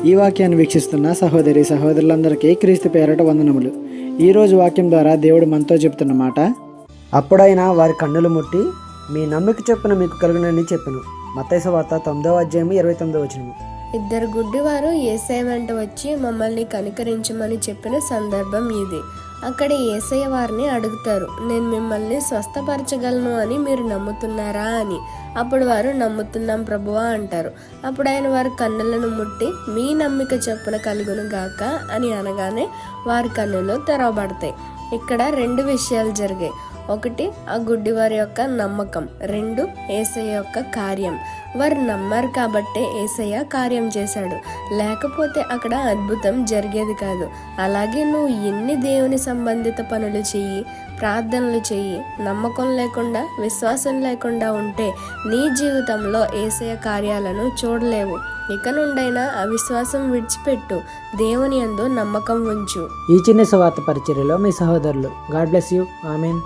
ఈ వాక్యాన్ని వీక్షిస్తున్న సహోదరి సహోదరులందరికీ క్రీస్తు పేరట వందనములు. ఈరోజు వాక్యం ద్వారా దేవుడు మనతో చెప్తున్న మాట, అప్పుడైనా వారి కన్నులు ముట్టి మీ నమ్మిక చొప్పున మీకు కలుగునని చెప్పెను. మత్తయి సువార్త 9:29. ఇద్దరు గుడ్డివారు యేసయ్య వెంట వచ్చి మమ్మల్ని కనికరించమని చెప్పిన సందర్భం ఇది. అక్కడ యేసయ్య వారిని అడుగుతారు, నేను మిమ్మల్ని స్వస్థపరచగలను అని మీరు నమ్ముతున్నారా అని. అప్పుడు వారు నమ్ముతున్నాం ప్రభువా అంటారు. అప్పుడు ఆయన వారి కన్నులను ముట్టి మీ నమ్మిక చొప్పున కలుగును గాక అని అనగానే వారి కన్నులు తెరవబడతాయి. ఇక్కడ 2 విషయాలు జరిగాయి. 1, ఆ గుడ్డివారి యొక్క నమ్మకం. 2, యేసయ్య యొక్క కార్యం. వారు నమ్మారు కాబట్టే యేసయ్య కార్యం చేశాడు, లేకపోతే అక్కడ అద్భుతం జరిగేది కాదు. అలాగే నువ్వు ఎన్ని దేవుని సంబంధిత పనులు చెయ్యి, ప్రార్థనలు చెయ్యి, నమ్మకం లేకుండా విశ్వాసం లేకుండా ఉంటే నీ జీవితంలో యేసయ్య కార్యాలను చూడలేవు. ఇక నుండైనా అవిశ్వాసం విడిచిపెట్టు, దేవుని యందు నమ్మకం ఉంచు. ఈ చిన్న సువార్త పరిచర్యలో మీ సహోదరులు. God bless you. ఆమెన్.